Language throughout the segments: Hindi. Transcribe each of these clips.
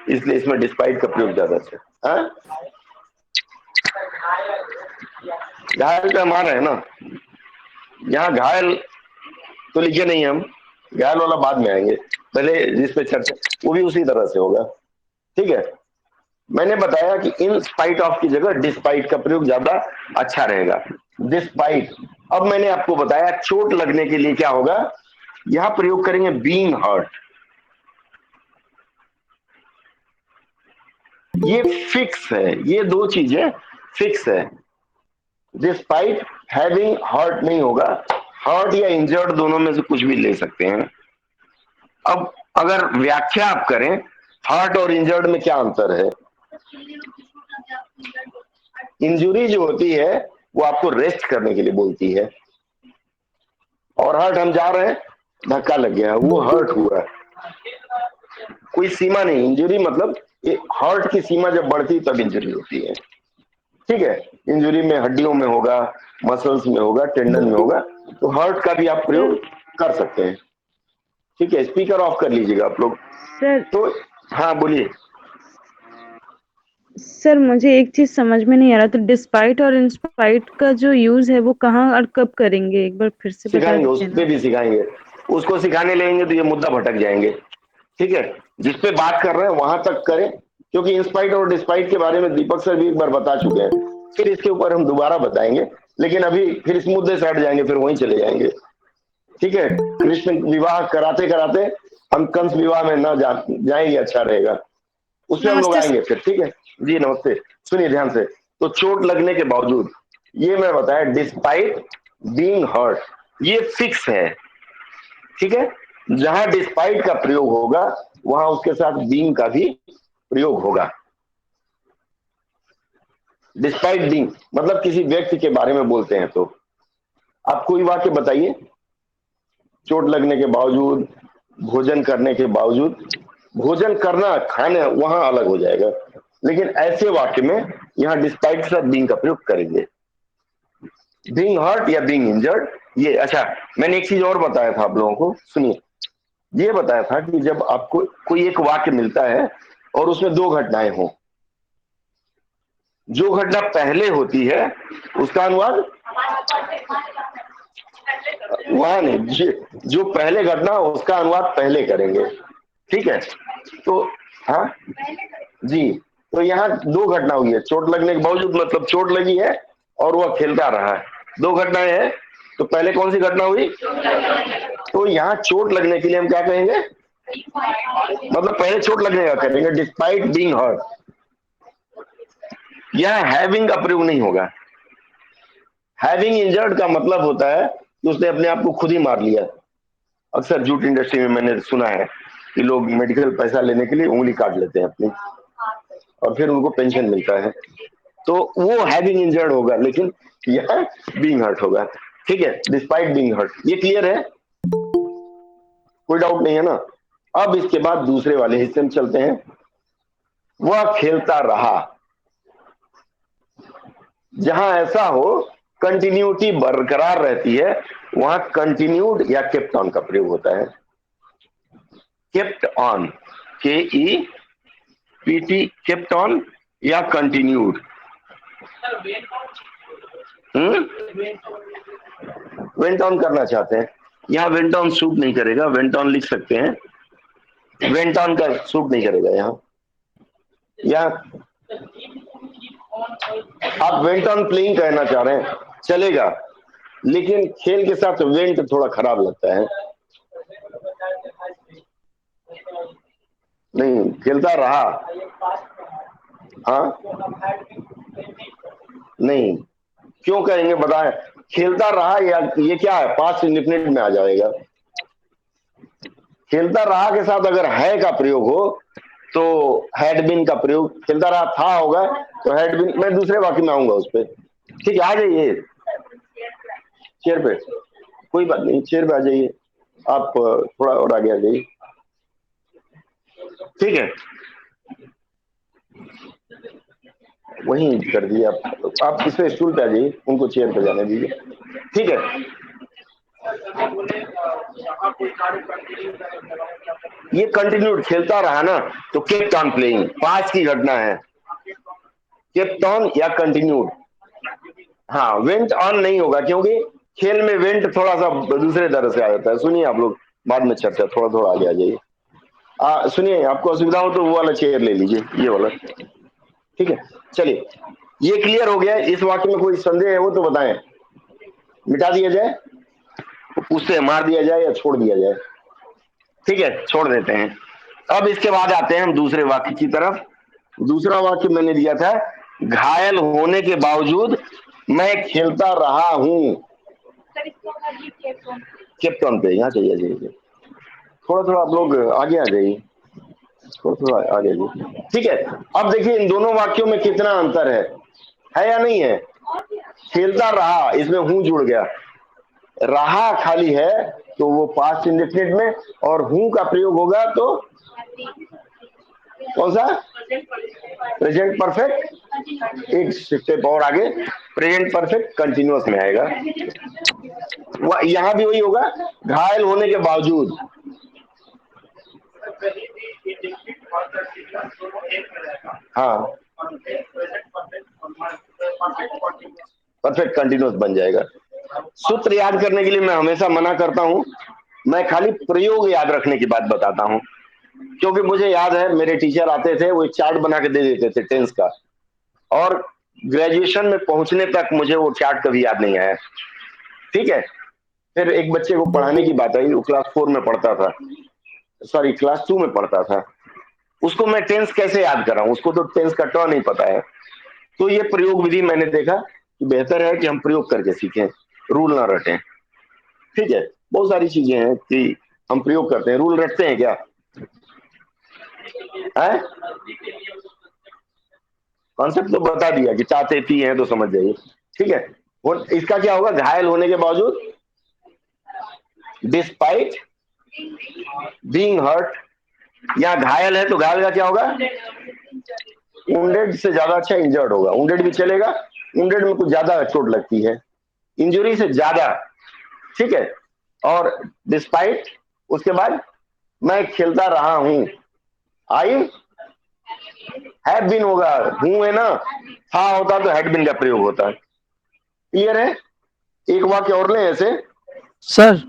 इसलिए इसमें डिस्पाइट का प्रयोग ज्यादा है। हाँ? घायल का मार है ना, यहाँ घायल तो लिखे नहीं हम, घायल वाला बाद में आएंगे, पहले जिस पे चर्चा वो भी उसी तरह से होगा। ठीक है, मैंने बताया कि इन स्पाइट ऑफ की जगह डिस्पाइट का प्रयोग ज्यादा अच्छा रहेगा। डिस्पाइट, अब मैंने आपको बताया चोट लगने के लिए क्या होगा, यहां प्रयोग करेंगे बीइंग हर्ट। ये फिक्स है, ये दो चीजें फिक्स है। डिस्पाइट हैविंग हर्ट नहीं होगा, हर्ट या इंजर्ड दोनों में से कुछ भी ले सकते हैं। अब अगर व्याख्या आप करें हर्ट और इंजर्ड में क्या अंतर है, इंजुरी जो होती है वो आपको रेस्ट करने के लिए बोलती है, और हर्ट हम जा रहे हैं धक्का लग गया वो हर्ट हुआ, कोई सीमा नहीं। इंजुरी मतलब हर्ट की सीमा जब बढ़ती तब इंजुरी होती है। ठीक है, इंजुरी में हड्डियों में होगा, मसल्स में होगा, टेंडन में होगा, तो हर्ट का भी आप सर प्रयोग कर सकते हैं। ठीक है, स्पीकर ऑफ कर लीजिएगा आप लोग। सर तो हाँ बोलिए। सर मुझे एक चीज समझ में नहीं आ रहा, तो डिस्पाइट और इंस्पाइट का जो यूज है वो कहाँ और कब करेंगे, एक बार फिर से बता सिखाएंगे, उस देना। पे भी सिखाएंगे, उसको सिखाने लगेंगे तो ये मुद्दा भटक जाएंगे। ठीक है, जिस पे बात कर रहे हैं वहां तक करें, क्योंकि इंस्पाइट और डिस्पाइट के बारे में दीपक सर भी एक बार बता चुके हैं, फिर इसके ऊपर हम दोबारा बताएंगे, लेकिन अभी फिर इस मुद्दे से हट जाएंगे, फिर वहीं चले जाएंगे। ठीक है, कृष्ण विवाह कराते कराते हम कंस विवाह में न जाएंगे, अच्छा रहेगा, उसमें हम लोग नमस्ते आएंगे फिर। ठीक है जी, नमस्ते। सुनिए ध्यान से, तो चोट लगने के बावजूद, ये मैं बताया डिस्पाइट बीइंग हर्ट, ये फिक्स है। ठीक है, जहां डिस्पाइट का प्रयोग होगा वहां उसके साथ बीइंग का भी प्रयोग होगा। डिस्पाइट बीइंग मतलब किसी व्यक्ति के बारे में बोलते हैं, तो आप कोई वाक्य बताइए, चोट लगने के बावजूद, भोजन करने के बावजूद, भोजन करना खाना वहां अलग हो जाएगा, लेकिन ऐसे वाक्य में यहां डिस्पाइट के साथ बीइंग का प्रयोग करेंगे। बीइंग हर्ट या बीइंग इंजर्ड, ये अच्छा, मैंने एक चीज और बताया था आप लोगों को, सुनिए। ये बताया था कि जब आपको कोई एक वाक्य मिलता है और उसमें दो घटनाएं हो, जो घटना पहले होती है उसका अनुवाद वहां नहीं, जो पहले घटना हो उसका अनुवाद पहले करेंगे। ठीक है, तो हाँ जी, तो यहाँ दो घटना हुई है, चोट लगने के बावजूद मतलब चोट लगी है और वह खेलता रहा है, दो घटनाएं हैं। तो पहले कौन सी घटना हुई, तो यहाँ चोट लगने के लिए हम क्या कहेंगे, मतलब पहले चोट लगने का करेंगे डिस्पाइट बीइंग हर्ट। यहाँ हैविंग का प्रयोग नहीं होगा। हैविंग इंजर्ड का मतलब होता है कि उसने अपने आप को खुद ही मार लिया। अक्सर जूट इंडस्ट्री में मैंने सुना है कि लोग मेडिकल पैसा लेने के लिए उंगली काट लेते हैं अपनी, और फिर उनको पेंशन मिलता है, तो वो हैविंग इंजर्ड होगा, लेकिन यह बीइंग हर्ट होगा। ठीक है, डिस्पाइट बीइंग हर्ट, ये क्लियर है, कोई डाउट नहीं है ना। अब इसके बाद दूसरे वाले हिस्से में चलते हैं। वह खेलता रहा, जहां ऐसा हो कंटिन्यूटी बरकरार रहती है, वहां कंटिन्यूड या केप्ट ऑन का प्रयोग होता है। केप्ट ऑन, के E P T, kept on या कंटिन्यूड। वेंट ऑन करना चाहते हैं, यहाँ वेंट ऑन सूट नहीं करेगा, वेंट ऑन लिख सकते हैं, वेंट ऑन का सूट नहीं करेगा यहाँ। यहाँ आप वेंट ऑन प्लेइंग कहना चाह रहे हैं, चलेगा, लेकिन खेल के साथ वेंट थोड़ा खराब लगता है। नहीं, खेलता रहा, हाँ नहीं, क्यों कहेंगे बताएं, खेलता रहा या ये क्या है, पास्ट इंडेफिनिट में आ जाएगा। खेलता रहा के साथ अगर है का प्रयोग हो तो हैड बीन का प्रयोग, खेलता रहा था होगा तो हैड बीन, मैं दूसरे वाक्य में आऊंगा उस पर। ठीक है, आ जाइए चेयर पे, कोई बात नहीं, चेयर पे आ जाइए आप, थोड़ा और आगे आ जाइए। ठीक है, वहीं कर दिए आप इस पे स्टूल पे आ जाइए, उनको चेयर पे जाने दीजिए। ठीक है, ये कंटिन्यूड खेलता रहा ना, तो केप्ट ऑन प्लेइंग, पास्ट की घटना है, केप्ट ऑन या कंटिन्यूड। हाँ, वेंट ऑन नहीं होगा, क्योंकि खेल में वेंट थोड़ा सा दूसरे तरह से आ जाता है। सुनिए आप लोग, बाद में चर्चा, थोड़ा थोड़ा आगे आ जाइए। सुनिए, आपको असुविधा हो तो वो वाला चेयर ले लीजिए, ये वाला, ठीक है। चलिए, ये क्लियर हो गया। इस वाक्य में कोई संदेह है वो तो बताएं, मिटा दिया जाए, उससे मार दिया जाए या छोड़ दिया जाए? ठीक है, छोड़ देते हैं। अब इसके बाद आते हैं हम दूसरे वाक्य की तरफ। दूसरा वाक्य मैंने दिया था, घायल होने के बावजूद मैं खेलता रहा हूं। केप्ट ऑन पे यहाँ चाहिए, थोड़ा थोड़ा आप लोग आगे आ जाइए, थोड़ा थोड़ा आगे जाइए, ठीक है। अब देखिए इन दोनों वाक्यों में कितना अंतर है या नहीं है? खेलता रहा, इसमें हूं जुड़ गया, रहा खाली है तो वो पास्ट इंडेफिनिट में, और हूं का प्रयोग होगा तो कौन सा? Present perfect. एक स्टेप और आगे, प्रेजेंट परफेक्ट कंटिन्यूअस में आएगा। यहां भी वही होगा, घायल होने के बावजूद। हाँ, परफेक्ट कंटिन्यूअस बन जाएगा। सूत्र याद करने के लिए मैं हमेशा मना करता हूं, मैं खाली प्रयोग याद रखने की बात बताता हूं, क्योंकि मुझे याद है मेरे टीचर आते थे, वो एक चार्ट बना के दे देते थे टेंस का, और ग्रेजुएशन में पहुंचने तक मुझे वो चार्ट कभी याद नहीं आया, ठीक है। फिर एक बच्चे को पढ़ाने की बात आई, वो क्लास 4 में पढ़ता था, सॉरी क्लास 2 में पढ़ता था, उसको मैं टेंस कैसे याद कराऊं, उसको तो टेंस का टर्न नहीं पता है। तो ये प्रयोग विधि मैंने देखा कि बेहतर है कि हम प्रयोग करके सीखें, रूल ना रटें, ठीक है। बहुत सारी चीजें हैं कि हम प्रयोग करते हैं, रूल रटते हैं क्या है? कॉन्सेप्ट तो बता दिया कि चाहते थी हैं तो समझ जाइए, ठीक है। और इसका क्या होगा, घायल होने के बावजूद, डिस्पाइट बीइंग हर्ट, या घायल है तो घायल का क्या होगा? वुंडेड से ज्यादा अच्छा इंजर्ड होगा, वुंडेड भी चलेगा, वुंडेड में कुछ ज्यादा चोट लगती है, इंजरी से ज्यादा, ठीक है। और डिस्पाइट, उसके बाद मैं खेलता रहा हूं, आई हैव बीन होगा, हूं है ना, था होता तो हैड बीन का प्रयोग होता है। क्लियर है? एक वाक्य और ले ऐसे। सर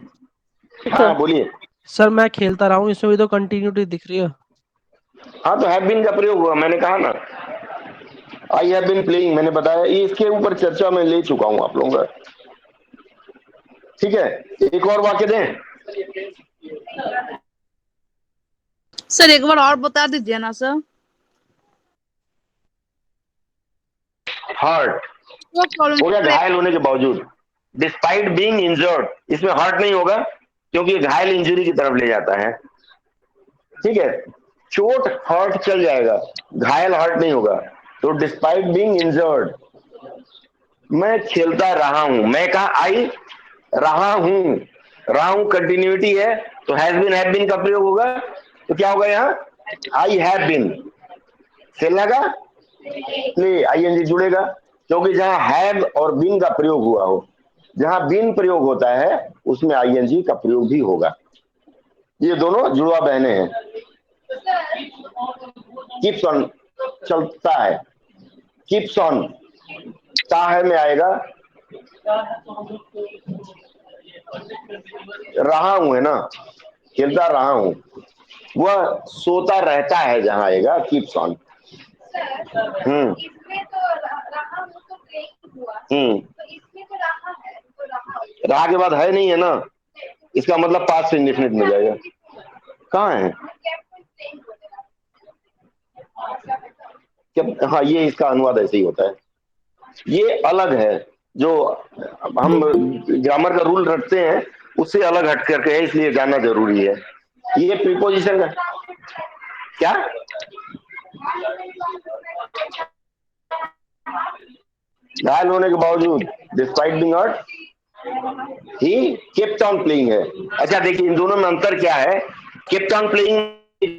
हाँ बोलिए। सर मैं खेलता रहा हूँ, इसमें भी तो कंटिन्यूटी दिख रही है। हाँ, तो हैव बीन का प्रयोग हुआ, मैंने कहा ना, आई हैव बीन प्लेइंग, मैंने बताया, ये इसके ऊपर चर्चा मैं ले चुका हूं आप लोगों का, ठीक है। एक और वाक्य दें? सर एक बार और बता दीजिए ना सर। हर्ट हो गया, घायल होने के बावजूद, डिस्पाइट बीइंग इंजर्ड, इसमें हर्ट नहीं होगा क्योंकि घायल इंजरी की तरफ ले जाता है, ठीक है। चोट हर्ट चल जाएगा, घायल हर्ट नहीं होगा, तो डिस्पाइट बीइंग इंजर्ड, मैं खेलता रहा हूं, मैं कहा आई रहा हूं कंटिन्यूटी है, तो हैव बीन का प्रयोग होगा, तो क्या होगा यहाँ, आई हैव बीन, खेलने का प्ले, आईएनजी जुड़ेगा, क्योंकि जहां हैव और बीन का प्रयोग हुआ हो, जहां बीन प्रयोग होता है उसमें आईएनजी का प्रयोग भी होगा। ये दोनों जुड़वा बहने हैं। कीप्स ऑन चलता है, कीप्स ऑन ता है में आएगा, रहा हूं है ना, खेलता रहा हूं, वह सोता रहता है जहां आएगा कीप्स ऑन। रहा के बाद है नहीं है ना, इसका मतलब पास्ट इंडेफिनिट में जाएगा। कहाँ है क्या? हाँ, ये इसका अनुवाद ऐसे ही होता है, ये अलग है, जो हम ग्रामर का रूल रखते हैं उससे अलग हट करके है, इसलिए जानना जरूरी है। ये प्रीपोजिशन का क्या, घायल होने के बावजूद, despite being hurt he kept on playing है। अच्छा देखिए इन दोनों में अंतर क्या है, केप्ट ऑन प्लेइंग